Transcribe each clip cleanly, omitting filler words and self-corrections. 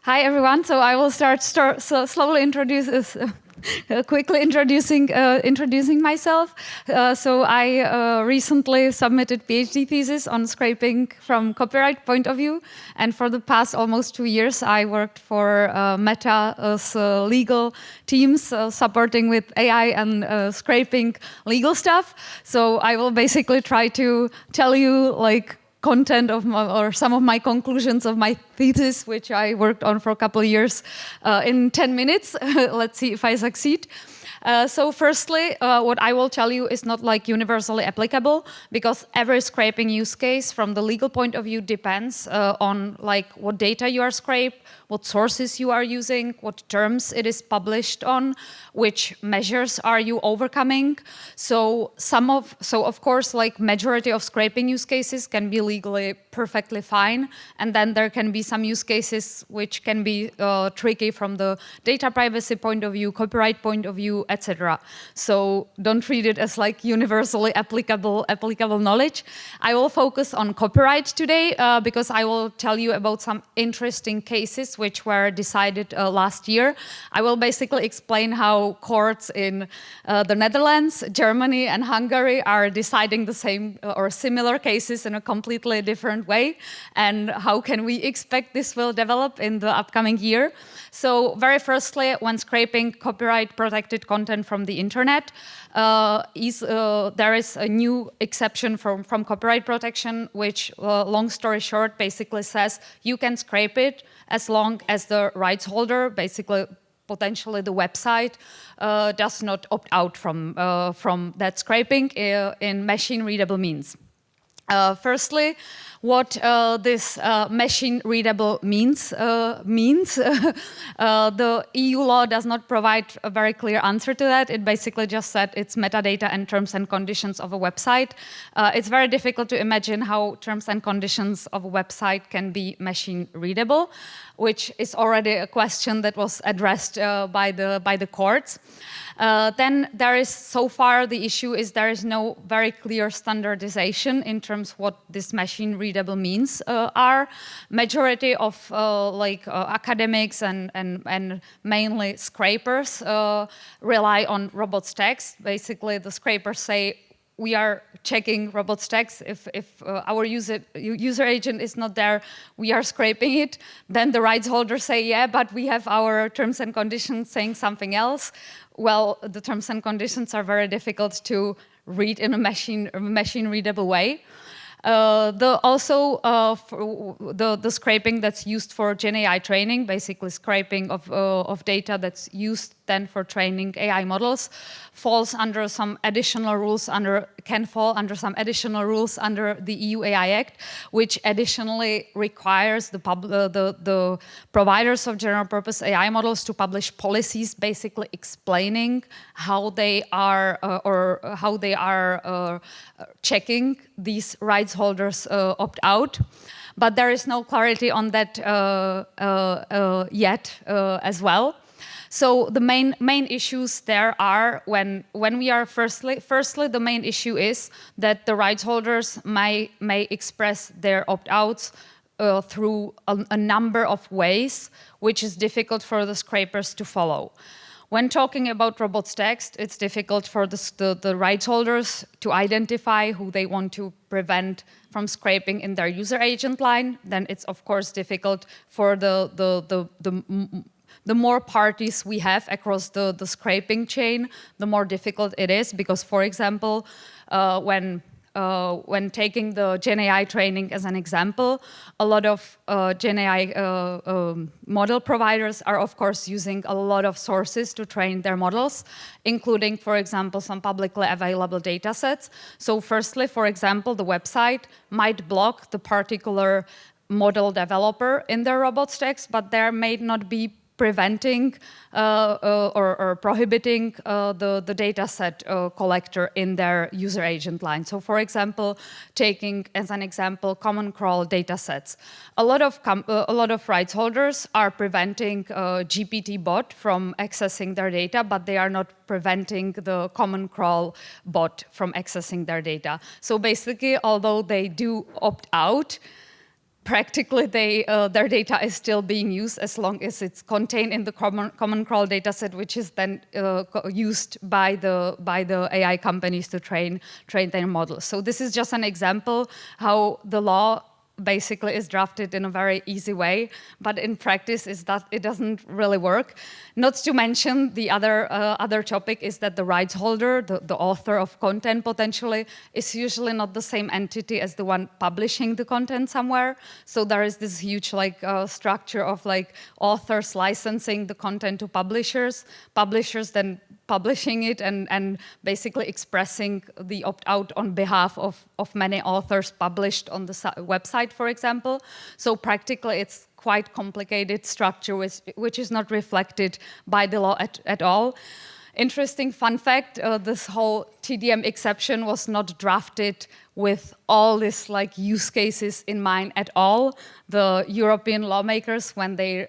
Hi everyone. So I will start so slowly quickly introducing myself. So I recently submitted PhD thesis on scraping from copyright point of view, and for the past almost 2 years I worked for Meta's legal teams supporting with AI and scraping legal stuff. So I will basically try to tell you content of or some of my conclusions of my thesis, which I worked on for a couple of years, in 10 minutes. Let's see if I succeed. So firstly, what I will tell you is not universally applicable, because every scraping use case from the legal point of view depends on what data you are scraped, what sources you are using, what terms it is published on, which measures are you overcoming. So of course, majority of scraping use cases can be legally perfectly fine, and then there can be some use cases which can be tricky from the data privacy point of view, copyright point of view, etc. So don't treat it as universally applicable knowledge. I will focus on copyright today because I will tell you about some interesting cases which were decided last year. I will basically explain how courts in the Netherlands, Germany, and Hungary are deciding the same or similar cases in a completely different way, and how can we expect this will develop in the upcoming year. So very firstly, when scraping copyright protected content from the internet, there is a new exception from copyright protection, which, long story short, basically says you can scrape it as long as the rights holder, basically potentially the website, does not opt out from that scraping in machine-readable means. Firstly, what this machine-readable means. The EU law does not provide a very clear answer to that. It basically just said it's metadata and terms and conditions of a website. It's very difficult to imagine how terms and conditions of a website can be machine-readable, which is already a question that was addressed by the courts. Then there is, so far the issue is there is no very clear standardization in terms what this machine-readable means are. Majority of academics and mainly scrapers rely on robots text. Basically, the scrapers say, we are checking robots text. If our user agent is not there, we are scraping it. Then the rights holders say, yeah, but we have our terms and conditions saying something else. Well, the terms and conditions are very difficult to read in a machine-readable way. The scraping that's used for Gen AI training, basically scraping of data that's used then for training AI models, falls under some additional rules can fall under some additional rules under the EU AI Act, which additionally requires the providers of general purpose AI models to publish policies basically explaining how they are checking these rights holders opt out. But there is no clarity on that yet as well. So the main issues there are when we are firstly the main issue is that the rights holders may express their opt-outs through a number of ways, which is difficult for the scrapers to follow. When talking about robots text, it's difficult for the rights holders to identify who they want to prevent from scraping in their user agent line. Then it's of course difficult for the more parties we have across the scraping chain, the more difficult it is, because, for example, when taking the Gen AI training as an example, a lot of Gen AI model providers are, of course, using a lot of sources to train their models, including, for example, some publicly available data sets. So firstly, for example, the website might block the particular model developer in their robots text, but there may not be preventing or prohibiting the data set collector in their user agent line. So for example, taking as an example common crawl data sets. A lot of rights holders are preventing GPT bot from accessing their data, but they are not preventing the common crawl bot from accessing their data. So basically, although they do opt out, practically their data is still being used as long as it's contained in the common crawl dataset, which is then used by the AI companies to train their models. So this is just an example how the law basically is drafted in a very easy way, but in practice is that it doesn't really work. Not to mention the other topic is that the rights holder, the author of content potentially, is usually not the same entity as the one publishing the content somewhere. So there is this huge structure of authors licensing the content to publishers then publishing it and basically expressing the opt-out on behalf of many authors published on the website, for example. So practically it's quite complicated structure which is not reflected by the law at all. Interesting fun fact, this whole TDM exception was not drafted with all these use cases in mind at all. The European lawmakers, when they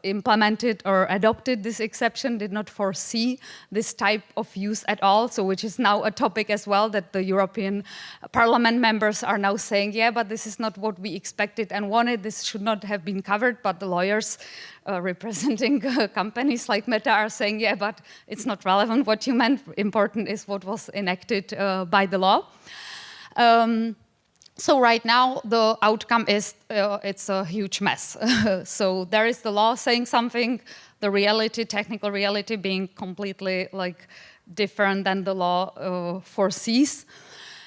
implemented or adopted this exception, did not foresee this type of use at all. So which is now a topic as well that the European Parliament members are now saying, yeah, but this is not what we expected and wanted. This should not have been covered. But the lawyers representing companies like Meta are saying, yeah, but it's not relevant what you meant. Important is what was enacted by the law. So right now, the outcome is it's a huge mess. So there is the law saying something, the reality, technical reality being completely different than the law foresees.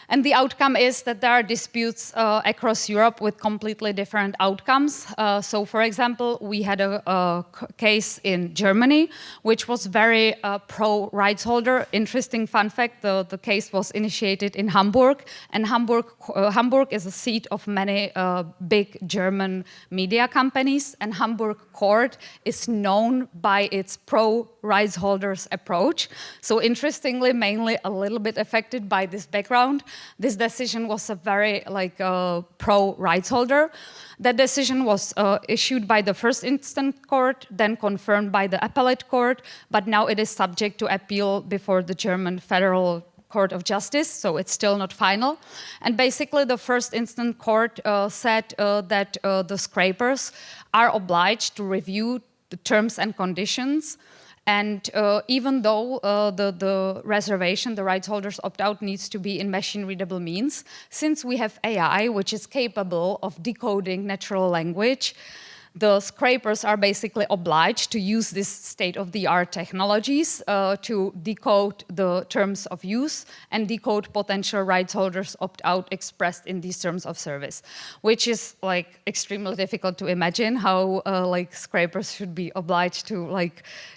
And the outcome is that there are disputes across Europe with completely different outcomes. So, for example, we had a case in Germany, which was very pro-rights holder. Interesting fun fact, the case was initiated in Hamburg. And Hamburg is a seat of many big German media companies. And Hamburg court is known by its pro-rights holders approach. So interestingly, mainly a little bit affected by this background. This decision was a very pro-rights holder. That decision was issued by the first instance court, then confirmed by the appellate court, but now it is subject to appeal before the German Federal Court of Justice, so it's still not final. And basically the first instance court said that the scrapers are obliged to review the terms and conditions. And even though the reservation, the rights holders opt-out needs to be in machine-readable means, since we have AI, which is capable of decoding natural language, the scrapers are basically obliged to use this state-of-the-art technologies to decode the terms of use and decode potential rights holders opt-out expressed in these terms of service, which is extremely difficult to imagine how scrapers should be obliged to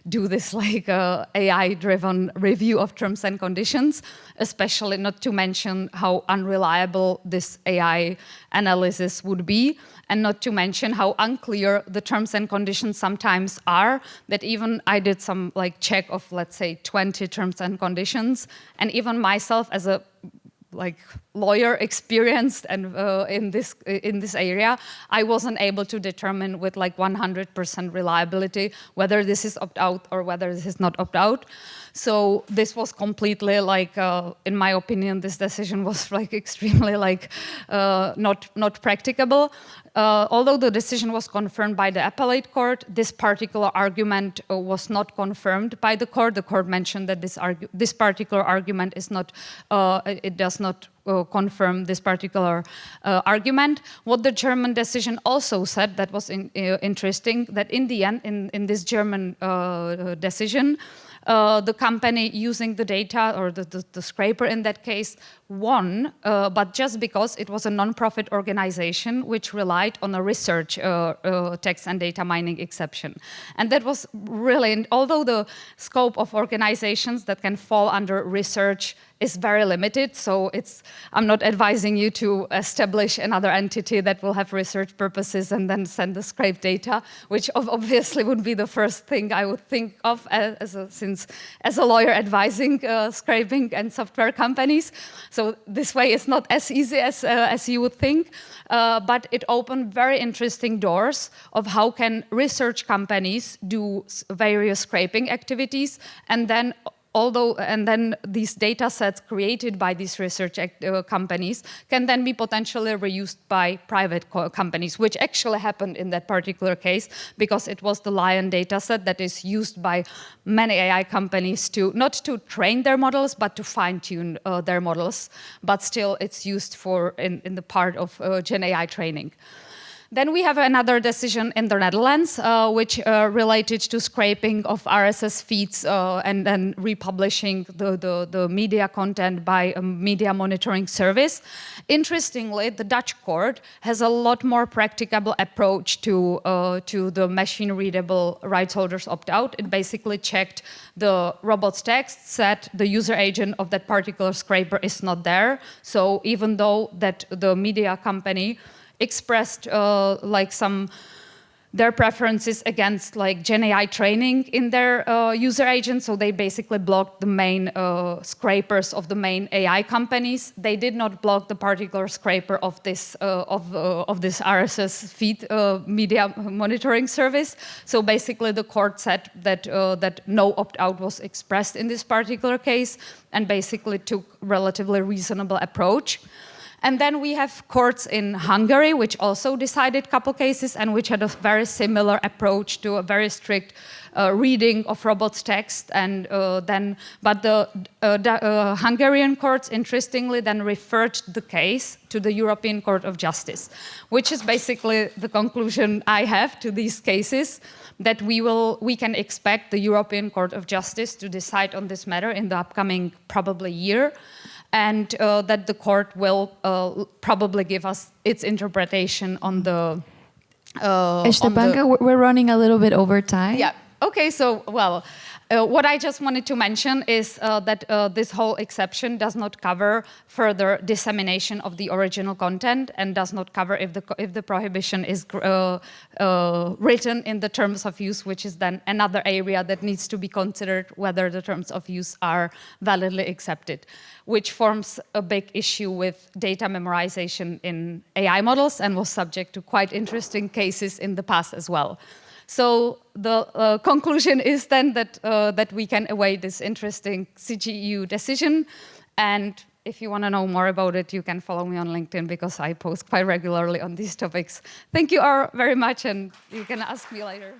do this AI-driven review of terms and conditions, especially not to mention how unreliable this AI analysis would be, and not to mention how unclear the terms and conditions sometimes are, that even I did some check of, let's say, 20 terms and conditions, and even myself as a lawyer experienced and in this area, I wasn't able to determine with 100% reliability whether this is opt-out or whether this is not opt-out. So this was completely in my opinion, this decision was extremely not practicable. Although the decision was confirmed by the appellate court, this particular argument was not confirmed by the court. The court mentioned that this particular argument is not, it does not confirm this particular argument. What the German decision also said that was interesting, that in the end, in this German decision, the company using the data, or the scraper in that case, won, but just because it was a non-profit organization which relied on a research text and data mining exception. And that was really, although the scope of organizations that can fall under research is very limited, so I'm not advising you to establish another entity that will have research purposes and then send the scraped data, which obviously would be the first thing I would think of as a lawyer advising scraping and software companies. So this way is not as easy as you would think, but it opened very interesting doors of how can research companies do various scraping activities and then and then these data sets created by these research companies can then be potentially reused by private companies, which actually happened in that particular case, because it was the Lion data set that is used by many AI companies to, not to train their models, but to fine-tune their models. But still, it's used for in the part of Gen AI training. Then we have another decision in the Netherlands, which related to scraping of RSS feeds and then republishing the media content by a media monitoring service. Interestingly, the Dutch court has a lot more practicable approach to the machine-readable rights holders opt-out. It basically checked the robot's text, said the user agent of that particular scraper is not there. So even though that the media company expressed their preferences against like Gen AI training in their user agents, so they basically blocked the main scrapers of the main AI companies. They did not block the particular scraper of this RSS feed media monitoring service. So basically, the court said that that no opt-out was expressed in this particular case, and basically took relatively reasonable approach. And then we have courts in Hungary, which also decided a couple cases and which had a very similar approach to a very strict reading of robots' text. And but the Hungarian courts, interestingly, then referred the case to the European Court of Justice, which is basically the conclusion I have to these cases, that we can expect the European Court of Justice to decide on this matter in the upcoming probably year. And that the court will probably give us its interpretation on the... Estebanka, we're running a little bit over time. Yeah. Okay, so, well, what I just wanted to mention is that this whole exception does not cover further dissemination of the original content, and does not cover if the prohibition is written in the terms of use, which is then another area that needs to be considered, whether the terms of use are validly accepted, which forms a big issue with data memorization in AI models, and was subject to quite interesting cases in the past as well. So the conclusion is then that we can await this interesting CGEU decision. And if you want to know more about it, you can follow me on LinkedIn, because I post quite regularly on these topics. Thank you all very much, and you can ask me later.